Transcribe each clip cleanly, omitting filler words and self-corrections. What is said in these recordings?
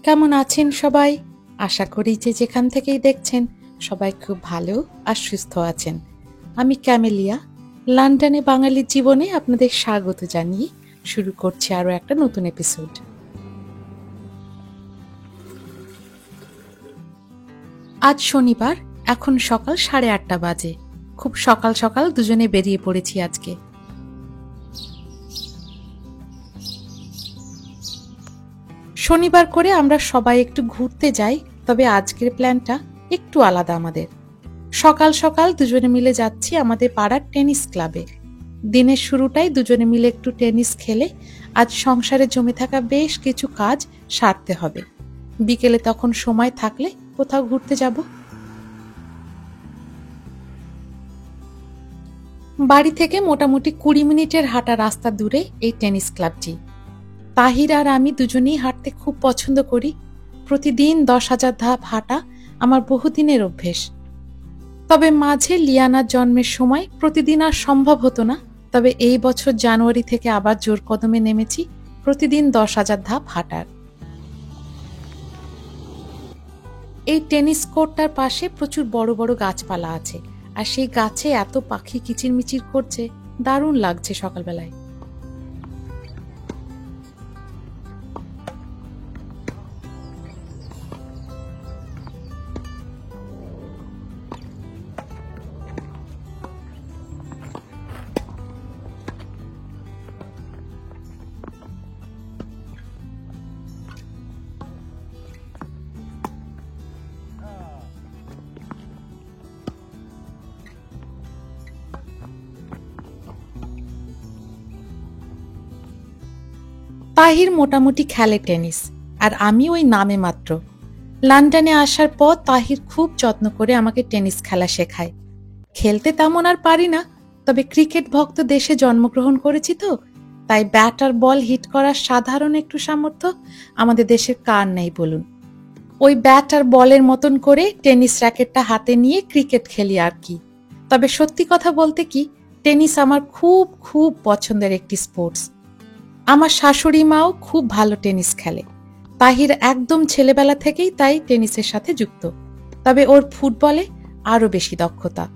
কেমন আছেন সবাই? আশা করি যে যেখান থেকেই দেখছেন সবাই খুব ভালো আর সুস্থ আছেন। আমি ক্যামেলিয়া, লন্ডনে বাঙালির জীবনে আপনাদের স্বাগত জানিয়ে শুরু করছি আরও একটা নতুন এপিসোড। আজ শনিবার, এখন সকাল 8:30 বাজে। খুব সকাল সকাল দুজনে বেরিয়ে পড়েছি আজকে। শনিবার করে আমরা সবাই একটু ঘুরতে যাই, তবে আজকের প্ল্যানটা একটু আলাদা আমাদের। সকাল সকাল দুজনে মিলে যাচ্ছি আমাদের পাড়ার টেনিস ক্লাবে। দিনের শুরুটাই দুজনে মিলে একটু টেনিস খেলে আজ সংসারে জমে থাকা বেশ কিছু কাজ সারতে হবে। বিকেলে তখন সময় থাকলে কোথাও ঘুরতে যাব। বাড়ি থেকে মোটামুটি 20 মিনিটের হাঁটা রাস্তা দূরে এই টেনিস ক্লাবটি। তাহির আর আমি দুজনেই হাঁটতে খুব পছন্দ করি। প্রতিদিন 10,000 ধাপ হাঁটা আমার বহুদিনের অভ্যেস। তবে মাঝে লিয়ানার জন্মের সময় প্রতিদিন আর সম্ভব হতো না। তবে এই বছর জানুয়ারি থেকে আবার জোর কদমে নেমেছি প্রতিদিন 10,000 ধাপ হাঁটার। এই টেনিস কোর্টটার পাশে প্রচুর বড় বড় গাছপালা আছে, আর সেই গাছে এত পাখি কিচিরমিচির করছে, দারুণ লাগছে সকালবেলায়। তাহির মোটামুটি খেলে টেনিস, আর আমি ওই নামে মাত্র। লন্ডনে আসার পর তাহির খুব যত্ন করে আমাকে টেনিস খেলা শেখায়। খেলতে তেমন আর পারি না, তবে ক্রিকেট ভক্ত দেশে জন্মগ্রহণ করেছি তো, তাই ব্যাট আর বল হিট করার সাধারণ একটু সামর্থ্য আমাদের দেশের কার নেই বলুন। ওই ব্যাট আর বলের মতন করে টেনিস র্যাকেটটা হাতে নিয়ে ক্রিকেট খেলি আর কি। তবে সত্যি কথা বলতে কি, টেনিস আমার খুব খুব পছন্দের একটি স্পোর্টস। আমার শাশুড়ি মাও খুব ভালো টেনিস খেলে। তাহির একদম ছেলেবেলা থেকেই তাই টেনিসের সাথে যুক্ত, তবে ওর ফুটবলে আরো বেশি দক্ষতা।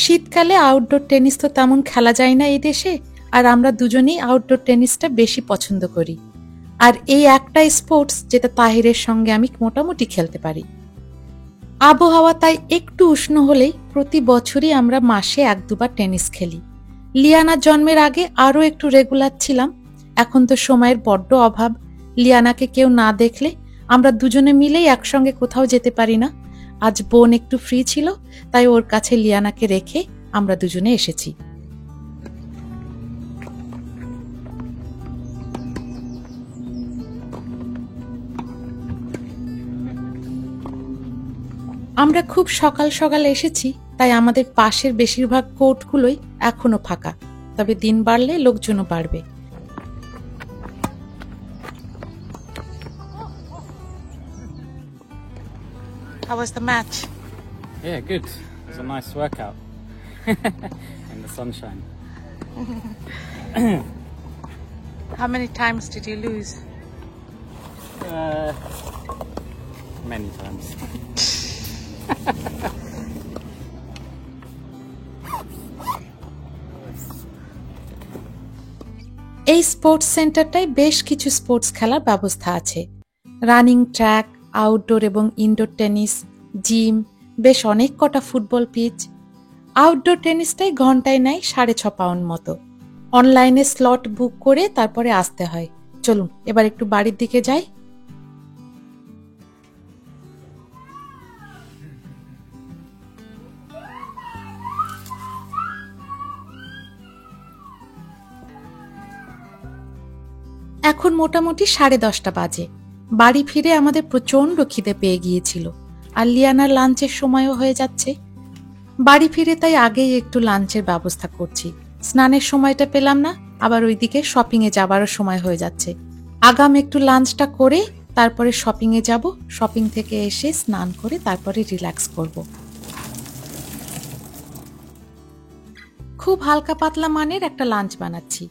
শীতকালে আউটডোর টেনিস তো তেমন খেলা যায় না এই দেশে, আর আমরা দুজনেই আউটডোর টেনিসটা বেশি পছন্দ করি। আর এই একটাই স্পোর্টস যেটা তাহিরের সঙ্গে আমি মোটামুটি খেলতে পারি। আবহাওয়া তাই একটু উষ্ণ হলেই প্রতি বছরই আমরা মাসে 1-2 বার টেনিস খেলি। লিয়ানার জন্মের আগে আরো একটু রেগুলার ছিলাম। এখন তো সময়ের বড্ড অভাব। লিয়ানাকে কেউ না দেখলে আমরা দুজনে মিলেই একসঙ্গে কোথাও যেতে পারি না। আজ বোন একটু ফ্রি ছিল, তাই ওর কাছে লিয়ানাকে রেখে আমরা দুজনে এসেছি। আমরা খুব সকাল সকাল এসেছি, তাই আমাদের পাশের বেশিরভাগ কোর্টগুলোই এখনো ফাঁকা, তবে দিন বাড়লে লোকজনও বাড়বে। How was the match? Yeah, good. It was a nice workout in the sunshine. How many times did you lose? Many times. এই স্পোর্টস সেন্টারটায় বেশ কিছু স্পোর্টস খেলার ব্যবস্থা আছে। রানিং ট্র্যাক, আউটডোর এবং ইনডোর টেনিস, জিম, বেশ অনেক কটা ফুটবল পিচ। আউটডোর টেনিসটাই ঘন্টায় নেয় 6.5 পাউন্ড মতো। অনলাইনে স্লট বুক করে তারপরে আসতে হয়। চলুন এবার একটু বাড়ির দিকে যাই। এখন মোটামুটি 10:30 বাজে। বাড়ি ফিরে আমাদের প্রচন্ড খিদে পেয়ে গিয়েছিল, আর লিয়ানার লাঞ্চের সময়ও হয়ে যাচ্ছে। বাড়ি ফিরে তাই আগেই একটু লাঞ্চের ব্যবস্থা করছি। স্নানের সময়টা পেলাম না, আবার ওইদিকে শপিংয়ে যাবারও সময় হয়ে যাচ্ছে। আগাম একটু লাঞ্চটা করে তারপরে শপিংয়ে যাব। শপিং থেকে এসে স্নান করে তারপরে রিল্যাক্স করব। খুব হালকা পাতলা মানের একটা লাঞ্চ বানাচ্ছি।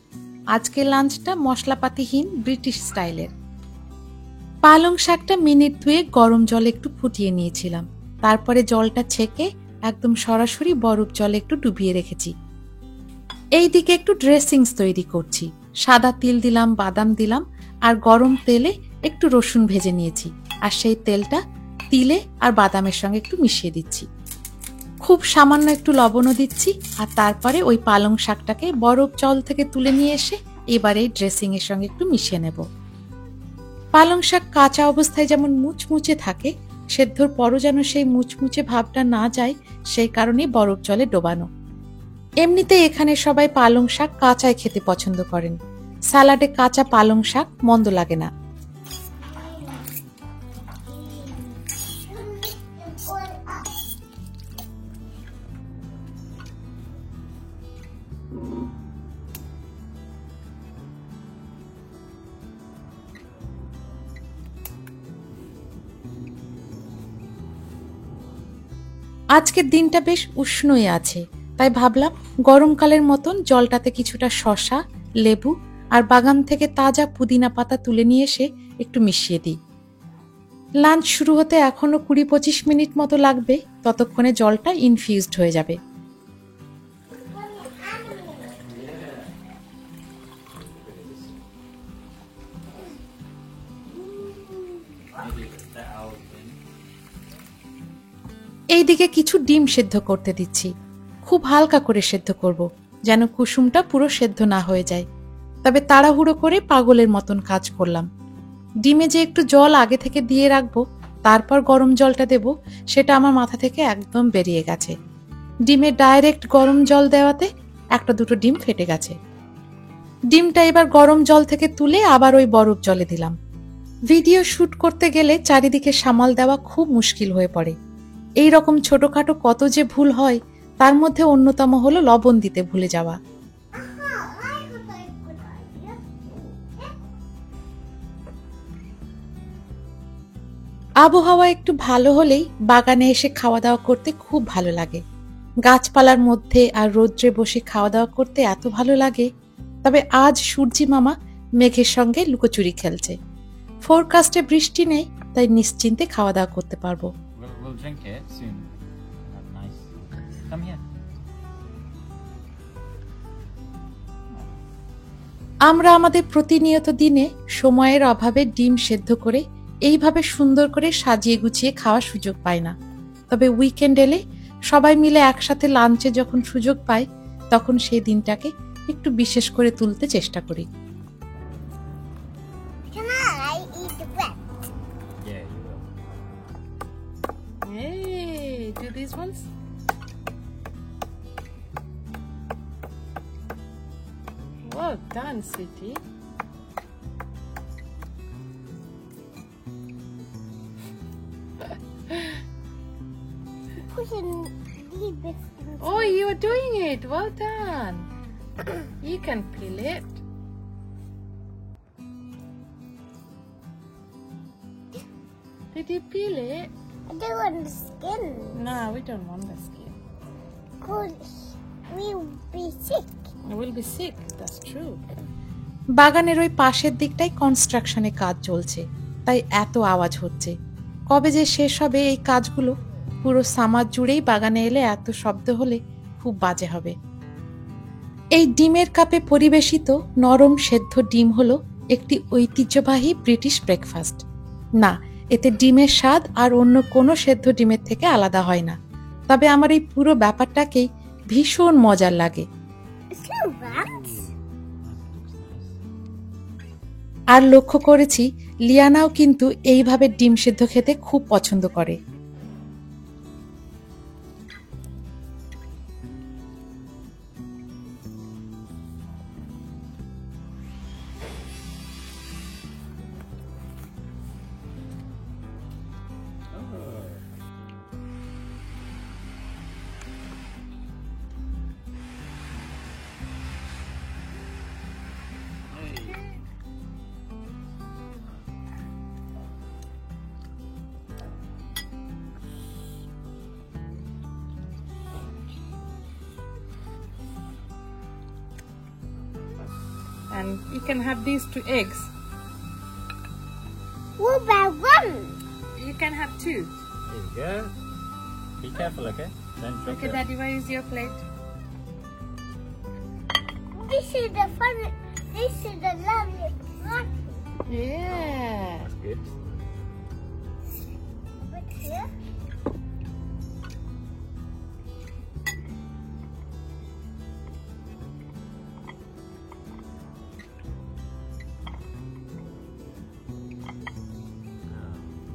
আজকের লাঞ্চটা মশলাপাতিহীন ব্রিটিশ স্টাইলের। পালং শাকটা মিনিট 2 গরম জলে একটু ফুটিয়ে নিয়েছিলাম। তারপরে জলটা ছেঁকে একদম সরাসরি বরফ জলে একটু ডুবিয়ে রেখেছি। এইদিকে একটু ড্রেসিংস তৈরি করছি। সাদা তিল দিলাম, বাদাম দিলাম, আর গরম তেলে একটু রসুন ভেজে নিয়েছি। আর সেই তেলটা তিলে আর বাদামের সঙ্গে একটু মিশিয়ে দিচ্ছি। খুব সামান্য একটু লবণও দিচ্ছি। আর তারপরে ওই পালং শাকটাকে বরফ জল থেকে তুলে নিয়ে এসে এবার এই ড্রেসিং এর সঙ্গে একটু মিশিয়ে নেব। পালং শাক কাঁচা অবস্থায় যেমন মুচমুচে থাকে, সেদ্ধর পরও যেন সেই মুচমুচে ভাবটা না যায়, সেই কারণে বরফ জলে ডোবানো। এমনিতে এখানে সবাই পালং শাক কাঁচায় খেতে পছন্দ করেন। স্যালাডে কাঁচা পালং শাক মন্দ লাগে না। আজকের দিনটা বেশ উষ্ণই আছে, তাই ভাবলাম গরমকালের মতন জলটাতে কিছুটা শসা, লেবু আর বাগান থেকে তাজা পুদিনা পাতা তুলে নিয়ে এসে একটু মিশিয়ে দিই। লাঞ্চ শুরু হতে এখনো 20-25 মিনিট মতো লাগবে, ততক্ষণে জলটা ইনফিউজড হয়ে যাবে। এইদিকে কিছু ডিম সেদ্ধ করতে দিচ্ছি। খুব হালকা করে সেদ্ধ করব, যেন কুসুমটা পুরো সেদ্ধ না হয়ে যায়। তবে তাড়াহুড়ো করে পাগলের মতন কাজ করলাম। ডিমে যে একটু জল আগে থেকে দিয়ে রাখবো, তারপর গরম জলটা দেব, সেটা আমার মাথা থেকে একদম বেরিয়ে গেছে। ডিমে ডাইরেক্ট গরম জল দেওয়াতে একটা দুটো ডিম ফেটে গেছে। ডিমটা এবার গরম জল থেকে তুলে আবার ওই বরফ জলে দিলাম। ভিডিও শুট করতে গেলে চারিদিকে সামাল দেওয়া খুব মুশকিল হয়ে পড়ে। এই রকম ছোটখাটো কত যে ভুল হয়, তার মধ্যে অন্যতম হলো লবণ দিতে ভুলে যাওয়া। আবহাওয়া একটু ভালো হলেই বাগানে এসে খাওয়া দাওয়া করতে খুব ভালো লাগে। গাছপালার মধ্যে আর রোদ্রে বসে খাওয়া দাওয়া করতে এত ভালো লাগে। তবে আজ সূর্যি মামা মেঘের সঙ্গে লুকোচুরি খেলছে। ফোরকাস্টে বৃষ্টি নেই, তাই নিশ্চিন্তে খাওয়া দাওয়া করতে পারবো। We'll drink it soon. That's nice. Come here. আমরা আমাদের প্রতিনিয়ত দিনে সময়ের অভাবে ডিম সেদ্ধ করে এইভাবে সুন্দর করে সাজিয়ে গুছিয়ে খাওয়ার সুযোগ পাই না। তবে উইকেন্ড এলে সবাই মিলে একসাথে লাঞ্চে যখন সুযোগ পাই, তখন সেই দিনটাকে একটু বিশেষ করে তুলতে চেষ্টা করি। Can I eat the bread? Yeah, you will. Hey, do these ones? Well done, sweetie. Pushing the biscuits. Oh, you are doing it. Well done. You can peel it. Did you peel it? I don't want the skin. No, we don't want the skin. Because we'll be sick. We'll be sick. That's true. বাগানের ওই পাশের দিকটাই কনস্ট্রাকশনে কাজ চলছে, তাই এত আওয়াজ হচ্ছে। কবে যে শেষ হবে এই কাজগুলো, পুরো সামার জুড়েই বাগানে এলে এত শব্দ হলে খুব বাজে হবে। এই ডিমের কাপে পরিবেশিত নরম সেদ্ধ ডিম হলো একটি ঐতিহ্যবাহী ব্রিটিশ ব্রেকফাস্ট। না, এতে ডিমের স্বাদ আর অন্য কোনো সেদ্ধ ডিমের থেকে আলাদা হয় না। তবে আমার এই পুরো ব্যাপারটাকেই ভীষণ মজার লাগে। It's no rats. আর লক্ষ্য করেছি লিয়ানাও কিন্তু এইভাবে ডিম সেদ্ধ খেতে খুব পছন্দ করে। and you can have these 2 eggs. What about one? You can have 2. There you go. Be careful, okay? Don't drop Okay, it. Daddy, where is your plate? This is the fun. This is the lovely part. Yeah. That's good. What's here?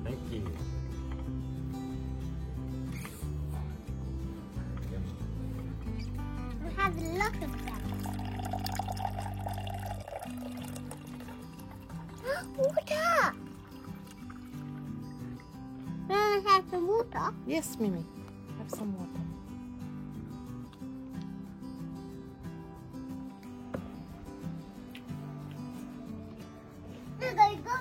Thank you. We have a lot of them. Water! Can I have some water? Yes, Mimi. Have some water. There you go.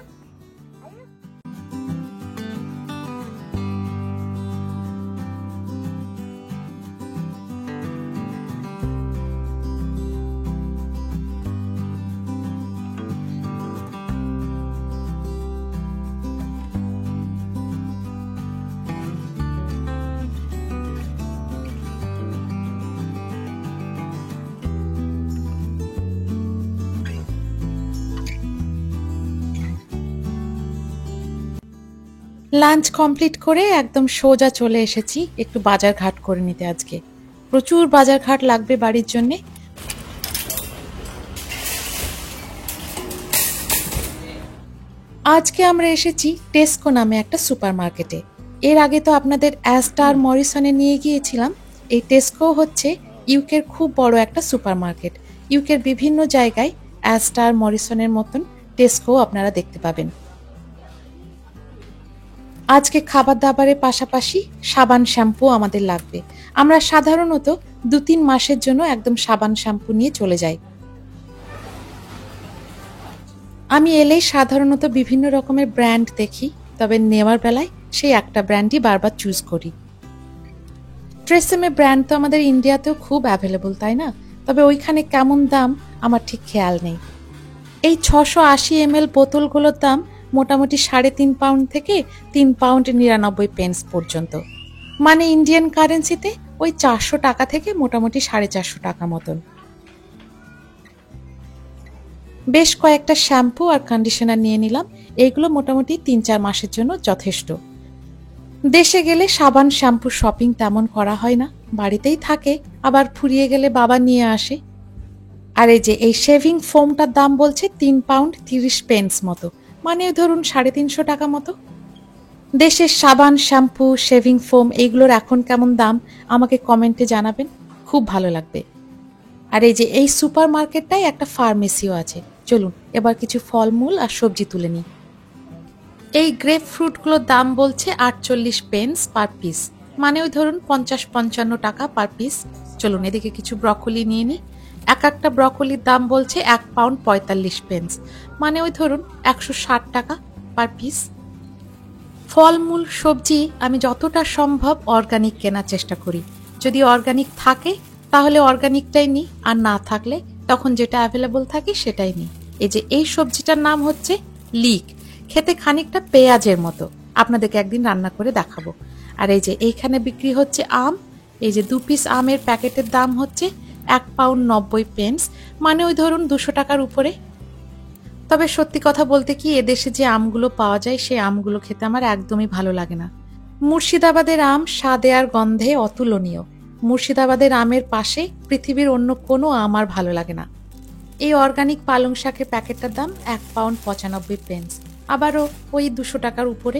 Lunch complete করে একদম সোজা চলে এসেছি একটু বাজার ঘাট করে নিতে আজকে। প্রচুর বাজার ঘাট লাগবে বাড়ির জন্যে। আজকে আমরা এসেছি টেস্কো নামে একটা সুপারমার্কেটে। এর আগে তো আপনাদের অ্যাস্টা আর মরিসনে নিয়ে গিয়েছিলাম। এই টেস্কো হচ্ছে ইউকের খুব বড় একটা সুপারমার্কেট। ইউকের বিভিন্ন জায়গায় অ্যাস্টা আর মরিসনের মতন টেস্কো আপনারা দেখতে পাবেন। আজকে খাবার দাবারের পাশাপাশি সাবান শ্যাম্পু আমাদের লাগবে। আমরা সাধারণত 2-3 মাসের জন্য একদম সাবান শ্যাম্পু নিয়ে চলে যাই। আমি এলেই সাধারণত বিভিন্ন রকমের ব্র্যান্ড দেখি, তবে নেওয়ার বেলায় সেই একটা ব্র্যান্ডই বারবার চুজ করি। ট্রেসেমে ব্র্যান্ড তো আমাদের ইন্ডিয়াতেও খুব অ্যাভেলেবল, তাই না? তবে ওইখানে কেমন দাম আমার ঠিক খেয়াল নেই। এই 680 ml বোতলগুলোর দাম মোটামুটি 3.5 পাউন্ড থেকে 3 পাউন্ড 99 পেন্স পর্যন্ত, মানে ইন্ডিয়ান কারেন্সিতে ওই 400 টাকা থেকে মোটামুটি 450 টাকা মতন। বেশ কয়েকটা শ্যাম্পু আর কন্ডিশনার নিয়ে নিলাম। এইগুলো মোটামুটি 3-4 মাসের জন্য যথেষ্ট। দেশে গেলে সাবান শ্যাম্পু শপিং তেমন করা হয় না, বাড়িতেই থাকে, আবার ফুরিয়ে গেলে বাবা নিয়ে আসে। আর এই যে এই শেভিং ফোমটার দাম বলছে 3 পাউন্ড 30 পেন্স মতো, মানে ধরুন 350 টাকা মতো। দেশের সাবান শ্যাম্পু শেভিং ফোম এইগুলোর এখন কেমন দাম আমাকে কমেন্টে জানাবেন, খুব ভালো লাগবে। আর এই যে এই সুপার মার্কেটটায় একটা ফার্মেসিও আছে। চলুন এবার কিছু ফলমূল আর সবজি তুলে নিই। এই গ্রেপ ফ্রুটগুলোর দাম বলছে 48 পেন্স পার পিস, মানে ওই ধরুন 50-55 টাকা পার পিস। চলুন এদিকে কিছু ব্রকলি নিয়ে নিই। একটা ব্রকলির দাম বলছে 1 পাউন্ড 45 পেন্স, মানে ওই ধরুন 160 টাকা পার পিস। ফলমূল সবজি আমি যতটা সম্ভব অর্গানিক কেনার চেষ্টা করি। যদি অর্গানিক থাকে তাহলে অর্গানিকটাই নিই, আর না থাকলে তখন যেটা অ্যাভেলেবল থাকে সেটাই নিই। এই যে এই সবজিটার নাম হচ্ছে লিক, খেতে খানিকটা পেঁয়াজের মতো, আপনাদেরকে একদিন রান্না করে দেখাবো। আর এই যে এইখানে বিক্রি হচ্ছে আম। এই যে 2 পিস আমের প্যাকেটের দাম হচ্ছে 1 পাউন্ড 90 পেন্স, মানে ওই ধরুন 200 টাকার উপরে। তবে সত্যি কথা বলতে কি, এদেশে যে আমগুলো পাওয়া যায় সেই আমগুলো খেতে আমার একদমই ভালো লাগে না। মুর্শিদাবাদের আম স্বাদে আর গন্ধে অতুলনীয়। মুর্শিদাবাদের আমের পাশে পৃথিবীর অন্য কোনো আম আর ভালো লাগে না। এই অর্গানিক পালং শাকের প্যাকেটটার দাম 1 পাউন্ড 95 পেন্স, আবারও ওই 200 টাকার উপরে।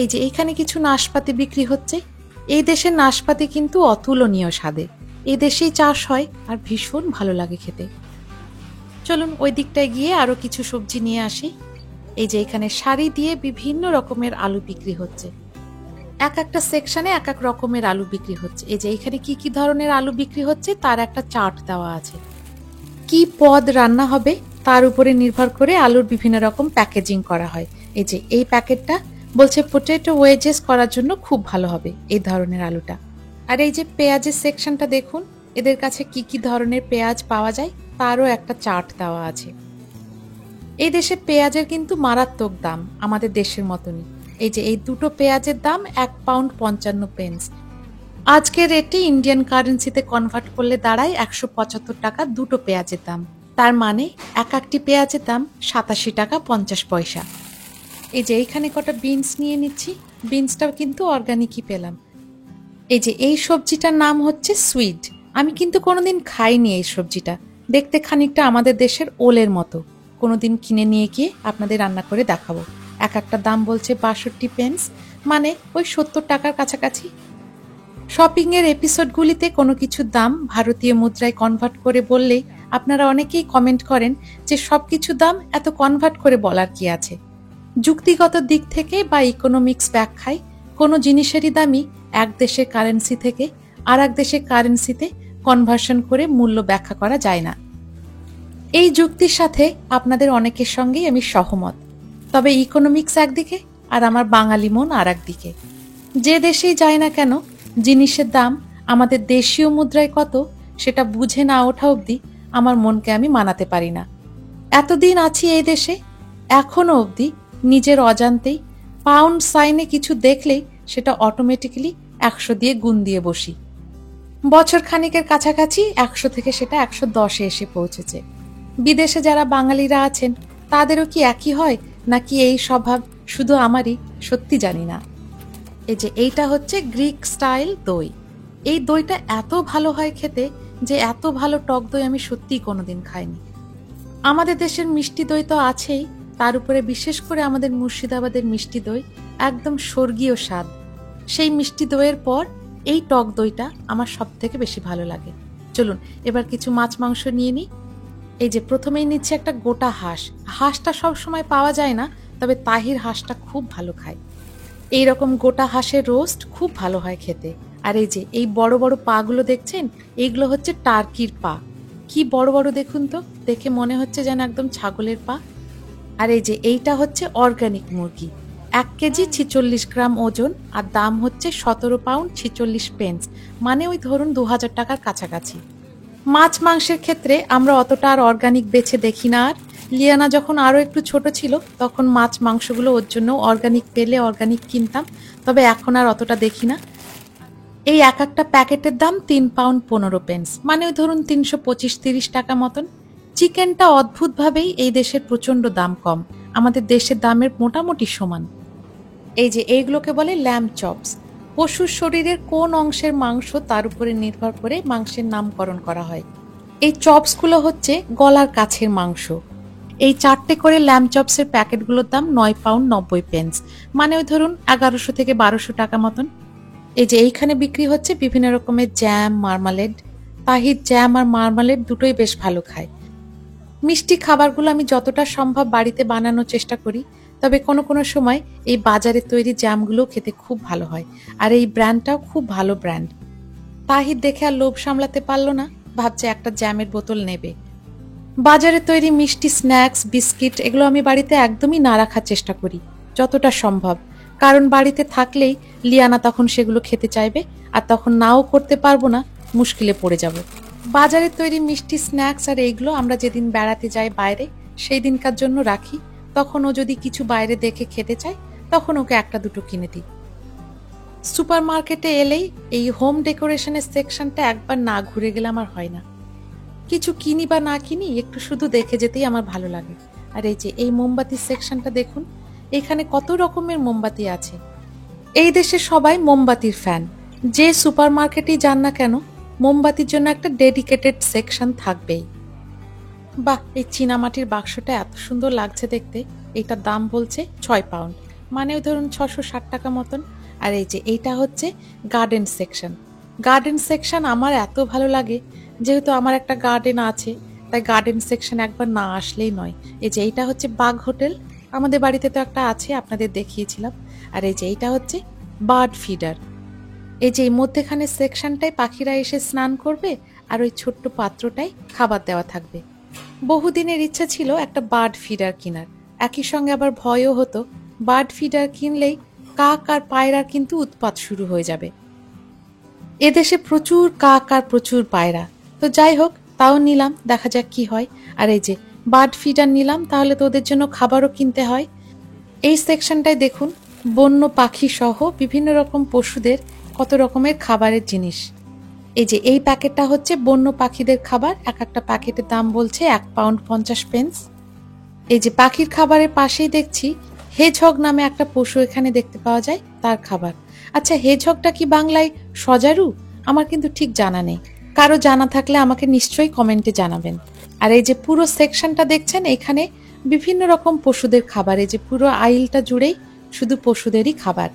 এই যে এইখানে কিছু নাশপাতি বিক্রি হচ্ছে। এই দেশের নাশপাতি কিন্তু অতুলনীয় স্বাদে, এই দেশেই চাষ হয় আর ভীষণ ভালো লাগে খেতে। চলুন ওই দিকটায় গিয়ে আরো কিছু সবজি নিয়ে আসি। এই যে এখানে সারি দিয়ে বিভিন্ন রকমের আলু বিক্রি হচ্ছে। একটা সেকশনে এক রকমের আলু বিক্রি হচ্ছে। এই যে এখানে কি কি ধরনের আলু বিক্রি হচ্ছে তার একটা চার্ট দেওয়া আছে। কি পদ রান্না হবে তার উপরে নির্ভর করে আলুর বিভিন্ন রকম প্যাকেজিং করা হয়। এই যে এই প্যাকেটটা বলছে পটেটো ওয়েজেস করার জন্য খুব ভালো হবে এই ধরনের আলুটা। আর এই যে পেঁয়াজের সেকশনটা দেখুন, এদের কাছে কি কি ধরনের পেঁয়াজ পাওয়া যায়। তারও একটা চার্ট দেওয়া আছে। এই দেশে পেঁয়াজের কিন্তু মারাত্মক দাম, আমাদের দেশের মতনই। এই যে এই দুটো পেঁয়াজের দাম 1 পাউন্ড 55 পেন্স। আজকের রেটে ইন্ডিয়ান কারেন্সিতে কনভার্ট করলে দাঁড়ায় 175 টাকা দুটো পেঁয়াজের দাম। তার মানে একটি পেঁয়াজের দাম 87 টাকা 50 পয়সা। এই যে এইখানে কটা বিনস নিয়ে নিচ্ছি, বিনসটাও কিন্তু অর্গানিকই পেলাম। এই যে এই সবজিটার নাম হচ্ছে সুইট। আমি কিন্তু কোনোদিন খাইনি এই সবজিটা, দেখতে খানিকটা আমাদের দেশের ওলের মতো। কোনোদিন কিনে নিয়ে গিয়ে আপনাদের রান্না করে দেখাবো। একটা দাম বলছে 62 পেন্স, মানে ওই 70 টাকার কাছাকাছি। শপিং এর এপিসোডগুলিতে কোনো কিছুর দাম ভারতীয় মুদ্রায় কনভার্ট করে বললেই আপনারা অনেকেই কমেন্ট করেন যে সবকিছু দাম এত কনভার্ট করে বলার কি আছে। যুক্তিগত দিক থেকে বা ইকোনমিক্স ব্যাখ্যায় কোনো জিনিসেরই দামই এক দেশের কারেন্সি থেকে আর এক দেশের কারেন্সিতে কনভার্সন করে মূল্য ব্যাখ্যা করা যায় না। এই যুক্তির সাথে আপনাদের অনেকের সঙ্গেই আমি সহমত। তবে ইকোনমিক্স একদিকে আর আমার বাঙালি মন আর একদিকে। যে দেশেই যায় না কেন, জিনিসের দাম আমাদের দেশীয় মুদ্রায় কত সেটা বুঝে না ওঠা অবধি আমার মনকে আমি মানাতে পারি না। এতদিন আছি এই দেশে, এখনো অবধি নিজের অজান্তেই পাউন্ড সাইনে কিছু দেখলেই সেটা অটোমেটিক্যালি 100 দিয়ে গুণ দিয়ে বসি। বছর খানিকের কাছাকাছি 100 থেকে সেটা 110-এ এসে পৌঁছেছে। বিদেশে যারা বাঙালিরা আছেন তাদেরও কি একই হয়, নাকি এই স্বভাব শুধু আমারই, সত্যি জানি না। এই যে এইটা হচ্ছে গ্রিক স্টাইল দই। এই দইটা এত ভালো হয় খেতে যে এত ভালো টক দই আমি সত্যিই কোনোদিন খাইনি। আমাদের দেশের মিষ্টি দই তো আছেই, তার উপরে বিশেষ করে আমাদের মুর্শিদাবাদের মিষ্টি দই একদম স্বর্গীয় স্বাদ। সেই মিষ্টি দইয়ের পর এই টক দইটা আমার সব থেকে বেশি ভালো লাগে। চলুন এবার কিছু মাছ মাংস নিয়ে নিই। এই যে প্রথমেই নিচ্ছে একটা গোটা হাঁস। হাঁসটা সব সময় পাওয়া যায় না, তবে তাহির হাঁসটা খুব ভালো খায়। এইরকম গোটা হাঁসের রোস্ট খুব ভালো হয় খেতে। আর এই যে এই বড় বড় পা গুলো দেখছেন, এইগুলো হচ্ছে টার্কির পা। কি বড় বড় দেখুন তো, দেখে মনে হচ্ছে যেন একদম ছাগলের পা। আর এই যে এইটা হচ্ছে অর্গানিক মুরগি, 1 কেজি 46 গ্রাম ওজন, আর দাম হচ্ছে 17 পাউন্ড 46 পেন্স, মানে ওই ধরুন 2000 টাকার কাছাকাছি। মাছ মাংসের ক্ষেত্রে আমরা অতটা আর অর্গানিক বেছে দেখি না। আর লিয়ানা যখন আরো একটু ছোট ছিল তখন মাছ মাংসগুলো ওর জন্য অর্গানিক পেলে অর্গানিক কিনতাম, তবে এখন আর অতটা দেখি না। এই একটা প্যাকেটের দাম 3 পাউন্ড 15 পেন্স, মানে ওই ধরুন 325-30 টাকা মতন। চিকেনটা অদ্ভুতভাবেই এই দেশের প্রচন্ড দাম কম, আমাদের দেশের দামের মোটামুটি সমান। এই যে এইগুলোকে বলে ল্যাম্ব চপস। পশুর শরীরের কোন অংশের মাংস তার উপরে নির্ভর করে মাংসের নামকরণ করা হয়। এই চপসগুলো হচ্ছে গলার কাছের মাংস। এই 4টে করে ল্যাম্ব চপসের প্যাকেটগুলোর দাম 9 পাউন্ড 90 পেন্স, মানে ওই ধরুন 1100 থেকে 1200 টাকা মতন। এই যে এইখানে বিক্রি হচ্ছে বিভিন্ন রকমের জ্যাম, মার্মালেড। তাহির জ্যাম আর মার্মালেড দুটোই বেশ ভালো খায়। মিষ্টি খাবারগুলো আমি যতটা সম্ভব বাড়িতে বানানোর চেষ্টা করি, তবে কোনো কোনো সময় এই বাজারে তৈরি জ্যামগুলো খেতে খুব ভালো হয়। আর এই ব্র্যান্ডটাও খুব ভালো ব্র্যান্ড। তাহির দেখে আর লোভ সামলাতে পারল না, ভাবছে একটা জ্যামের বোতল নেবে। বাজারে তৈরি মিষ্টি স্ন্যাক্স, বিস্কিট এগুলো আমি বাড়িতে একদমই না রাখার চেষ্টা করি যতটা সম্ভব, কারণ বাড়িতে থাকলেই লিয়ানা তখন সেগুলো খেতে চাইবে, আর তখন নাও করতে পারবো না, মুশকিলে পড়ে যাব। বাজারে তৈরি মিষ্টি স্ন্যাক্স আর এইগুলো আমরা যেদিন বেড়াতে যাই বাইরে সেই দিনকার জন্য রাখি, তখন ও যদি কিছু বাইরে দেখে খেতে চায় তখন ওকে একটা দুটো কিনে দিই। সুপার মার্কেটে এলেই এই হোম ডেকোরেশনের সেকশনটা একবার না ঘুরে গেলে আমার হয় না। কিছু কিনি বা না কিনি, একটু শুধু দেখে যেতেই আমার ভালো লাগে। আর এই যে এই মোমবাতির সেকশনটা দেখুন, এখানে কত রকমের মোমবাতি আছে। এই দেশে সবাই মোমবাতির ফ্যান। যে সুপার মার্কেটেই যান না কেন, মোমবাতির জন্য একটা ডেডিকেটেড সেকশন থাকবেই। বাহ, এই চীনামাটির বাক্সটা এত সুন্দর লাগছে দেখতে। এটার দাম বলছে 6 পাউন্ড, মানে ওই ধরুন 660 টাকা মতন। আর এই যে এইটা হচ্ছে গার্ডেন সেকশন। গার্ডেন সেকশন আমার এত ভালো লাগে, যেহেতু আমার একটা গার্ডেন আছে, তাই গার্ডেন সেকশন একবার না আসলেই নয়। এই যে এইটা হচ্ছে বাগ হোটেল, আমাদের বাড়িতে তো একটা আছে, আপনাদের দেখিয়েছিলাম। আর এই যে এইটা হচ্ছে বার্ড ফিডার। এই যে এই মধ্যেখানে সেকশনটায় পাখিরা এসে স্নান করবে, আর ওই ছোট্ট পাত্রটায় খাবার দেওয়া থাকবে। বহুদিনের ইচ্ছা ছিল একটা বার্ড ফিডার কেনার, একই সঙ্গে আবার ভয়ও হতো বার্ড ফিডার কিনলেই কাক আর পায়রার কিন্তু উৎপাত শুরু হয়ে যাবে। এদেশে প্রচুর কাক আর প্রচুর পায়রা, তো যাই হোক, তাও নিলাম, দেখা যাক কি হয়। আর এই যে বার্ড ফিডার নিলাম, তাহলে তো ওদের জন্য খাবারও কিনতে হয়। এই সেকশনটায় দেখুন বন্য পাখি সহ বিভিন্ন রকম পশুদের কত রকমের খাবারের জিনিস। এই যে এই প্যাকেটটা হচ্ছে বন্য পাখিদের খাবার, এক একটা প্যাকেটের দাম বলছে £1.50। এই যে পাখির খাবারের পাশেই দেখছি হেজহগ নামে একটা পশু এখানে দেখতে পাওয়া যায়, তার খাবার। আচ্ছা, হেজহগটা কি বাংলায় সজারু? আমার কিন্তু ঠিক জানা নেই, কারো জানা থাকলে আমাকে নিশ্চয়ই কমেন্টে জানাবেন। আর এই যে পুরো সেকশনটা দেখছেন, এখানে বিভিন্ন রকম পশুদের খাবার, এই যে পুরো আইলটা জুড়েই শুধু পশুদেরই খাবার।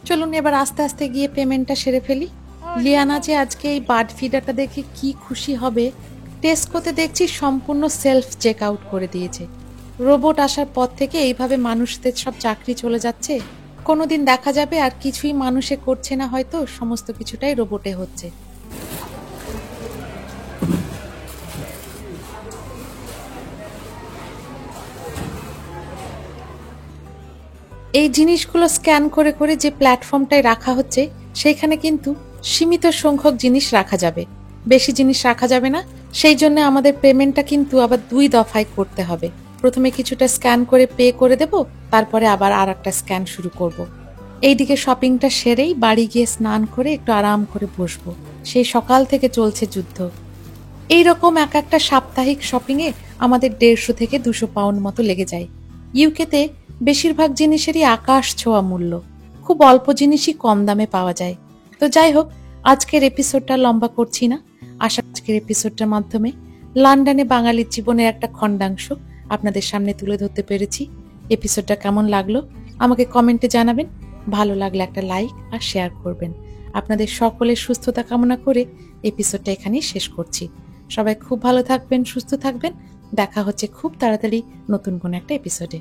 চলুন এবার আস্তে আস্তে গিয়ে পেমেন্টটা সেরে ফেলি। লিয়ানা যে আজকে এই বার্ড ফিডারটা দেখে কি খুশি হবে। টেস্কোতে দেখছি সম্পূর্ণ সেলফ চেক আউট করে দিয়েছে। রোবট আসার পর থেকে এইভাবে মানুষদের সব চাকরি চলে যাচ্ছে। কোনোদিন দেখা যাবে আর কিছুই মানুষে করছে না, হয়তো সমস্ত কিছুটাই রোবটে হচ্ছে। এই জিনিসগুলো স্ক্যান করে করে যে প্ল্যাটফর্মটায় রাখা হচ্ছে, সেইখানে কিন্তু সীমিত সংখ্যক জিনিস রাখা যাবে, বেশি জিনিস রাখা যাবে না। সেই জন্য আমাদের পেমেন্টটা কিন্তু আবার 2 দফায় করতে হবে। প্রথমে কিছুটা স্ক্যান করে পে করে দেব, তারপরে আবার আর একটা স্ক্যান শুরু করব। এইদিকে শপিংটা সেরেই বাড়ি গিয়ে স্নান করে একটু আরাম করে বসবো। সেই সকাল থেকে চলছে যুদ্ধ। এইরকম এক একটা সাপ্তাহিক শপিংয়ে আমাদের 150 থেকে 200 পাউন্ড মতো লেগে যায়। ইউকেতে বেশিরভাগ জিনিসেরই আকাশ ছোঁয়া মূল্য, খুব অল্প জিনিসই কম দামে পাওয়া যায়। তো যাই হোক, আজকের এপিসোডটা লম্বা করছি না। আজকের এপিসোডটার মাধ্যমে লন্ডনে বাঙালির জীবনের একটা খণ্ডাংশ আপনাদের সামনে তুলে ধরতে পেরেছি। এপিসোডটা কেমন লাগলো আমাকে কমেন্টে জানাবেন। ভালো লাগলে একটা লাইক আর শেয়ার করবেন। আপনাদের সকলের সুস্থতা কামনা করে এপিসোডটা এখানেই শেষ করছি। সবাই খুব ভালো থাকবেন, সুস্থ থাকবেন। দেখা হচ্ছে খুব তাড়াতাড়ি নতুন কোনো একটা এপিসোডে।